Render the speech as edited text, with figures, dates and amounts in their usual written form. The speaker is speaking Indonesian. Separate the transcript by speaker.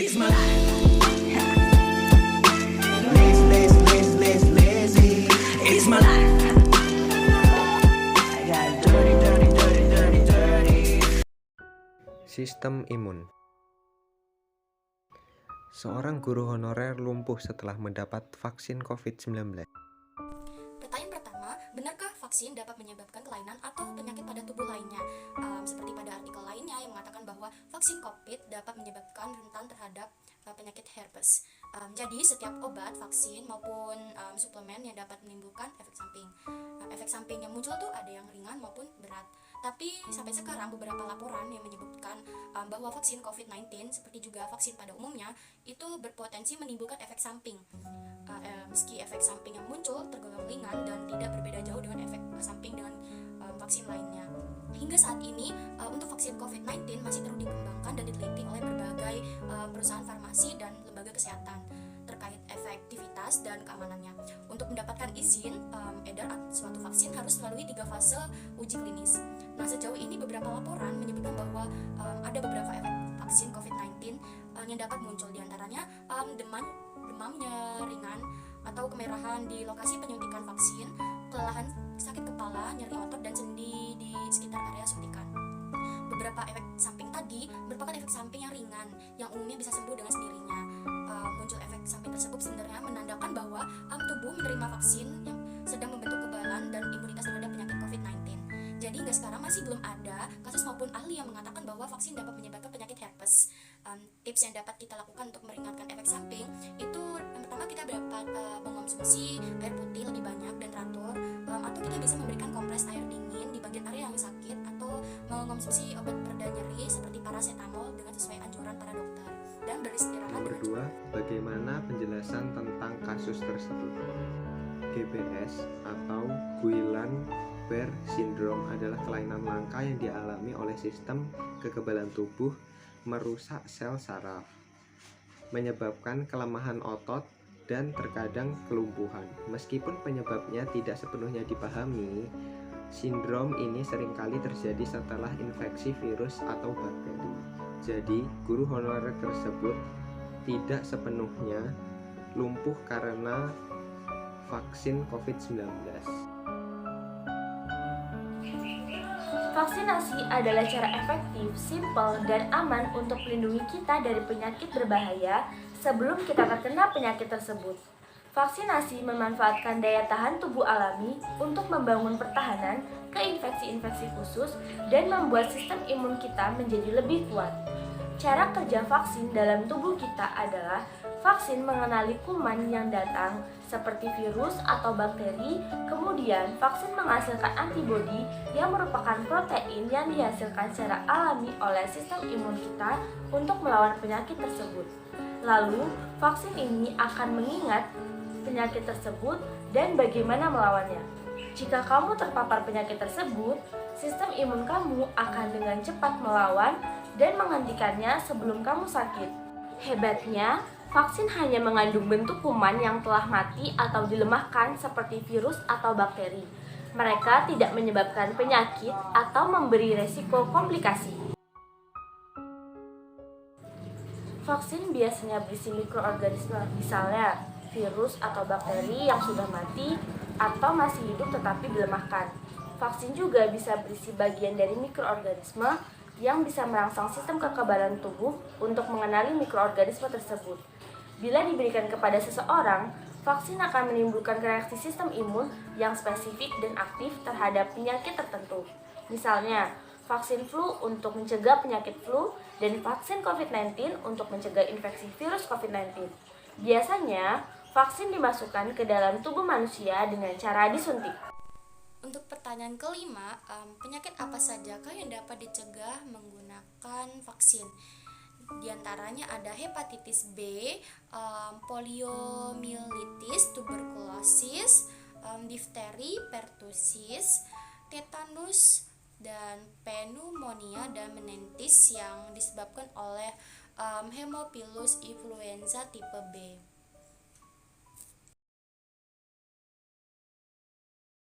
Speaker 1: It's my life. Lazy, lazy, lazy, lazy, lazy. It's my life. I got dirty, dirty, dirty, dirty, dirty.
Speaker 2: Sistem imun. Seorang guru honorer lumpuh setelah mendapat vaksin COVID-19.
Speaker 3: Pertanyaan pertama, benarkah vaksin dapat menyebabkan kelainan atau penyakit pada tubuh lainnya? Seperti pada artikel lainnya yang mengatakan bahwa vaksin COVID dapat menyebabkan rentan terhadap penyakit herpes. Jadi setiap obat, vaksin maupun suplemen yang dapat menimbulkan efek samping. Efek samping yang muncul tuh ada yang ringan maupun berat. Tapi sampai sekarang beberapa laporan yang menyebutkan bahwa vaksin COVID-19 seperti juga vaksin pada umumnya itu berpotensi menimbulkan efek samping. Meski efek samping yang muncul tergolong ringan dan tidak berbeda jauh dengan efek samping dengan vaksin lainnya. Hingga saat ini untuk vaksin COVID-19 masih terus dikembangkan dan diteliti oleh berbagai perusahaan farmasi dan lembaga kesehatan terkait efektivitas dan keamanannya. Untuk mendapatkan izin edar suatu vaksin harus melalui 3 fase uji klinis. Nah, sejauh ini beberapa laporan menyebutkan bahwa ada beberapa efek vaksin COVID-19 yang dapat muncul, diantaranya demamnya ringan atau kemerahan di lokasi penyuntikan vaksin, kelelahan, sakit kepala, nyeri otot, dan sendi di sekitar area suntikan. Beberapa efek samping tadi merupakan efek samping yang ringan yang umumnya bisa sembuh dengan sendirinya. Muncul efek samping tersebut sebenarnya menandakan bahwa tubuh menerima vaksin yang sedang membentuk kekebalan dan imunitas terhadap penyakit COVID-19. Jadi hingga sekarang masih belum ada kasus maupun ahli yang mengatakan bahwa vaksin dapat menyebabkan penyakit herpes. Tips yang dapat kita lakukan untuk meringankan efek samping itu yang pertama, kita dapat mengonsumsi air putih lebih banyak dan teratur, atau kita bisa memberikan kompres air dingin di bagian area yang sakit, atau mengonsumsi obat pereda nyeri seperti paracetamol dengan sesuai anjuran para dokter, dan beristirahat.
Speaker 2: Nomor 2, bagaimana penjelasan tentang kasus tersebut? GBS atau Guillain-Barré Syndrome adalah kelainan langka yang dialami oleh sistem kekebalan tubuh merusak sel saraf, menyebabkan kelemahan otot dan terkadang kelumpuhan. Meskipun penyebabnya tidak sepenuhnya dipahami, sindrom ini seringkali terjadi setelah infeksi virus atau bakteri. Jadi, guru honorer tersebut tidak sepenuhnya lumpuh karena vaksin COVID-19.
Speaker 4: Vaksinasi adalah cara efektif, simpel, dan aman untuk melindungi kita dari penyakit berbahaya sebelum kita terkena penyakit tersebut. Vaksinasi memanfaatkan daya tahan tubuh alami untuk membangun pertahanan ke infeksi-infeksi khusus dan membuat sistem imun kita menjadi lebih kuat. Cara kerja vaksin dalam tubuh kita adalah vaksin mengenali kuman yang datang seperti virus atau bakteri, kemudian vaksin menghasilkan antibodi yang merupakan protein yang dihasilkan secara alami oleh sistem imun kita untuk melawan penyakit tersebut. Lalu, vaksin ini akan mengingat penyakit tersebut dan bagaimana melawannya. Jika kamu terpapar penyakit tersebut, sistem imun kamu akan dengan cepat melawan dan menghentikannya sebelum kamu sakit. Hebatnya, vaksin hanya mengandung bentuk kuman yang telah mati atau dilemahkan seperti virus atau bakteri. Mereka tidak menyebabkan penyakit atau memberi resiko komplikasi. Vaksin biasanya berisi mikroorganisme, misalnya virus atau bakteri yang sudah mati atau masih hidup tetapi dilemahkan. Vaksin juga bisa berisi bagian dari mikroorganisme yang bisa merangsang sistem kekebalan tubuh untuk mengenali mikroorganisme tersebut. Bila diberikan kepada seseorang, vaksin akan menimbulkan reaksi sistem imun yang spesifik dan aktif terhadap penyakit tertentu. Misalnya, vaksin flu untuk mencegah penyakit flu dan vaksin COVID-19 untuk mencegah infeksi virus COVID-19. Biasanya, vaksin dimasukkan ke dalam tubuh manusia dengan cara disuntik.
Speaker 3: Untuk pertanyaan kelima, penyakit apa sajakah yang dapat dicegah menggunakan vaksin? Di antaranya ada hepatitis B, poliomyelitis, tuberkulosis, difteri, pertusis, tetanus, dan pneumonia dan meningitis yang disebabkan oleh Haemophilus influenza tipe B.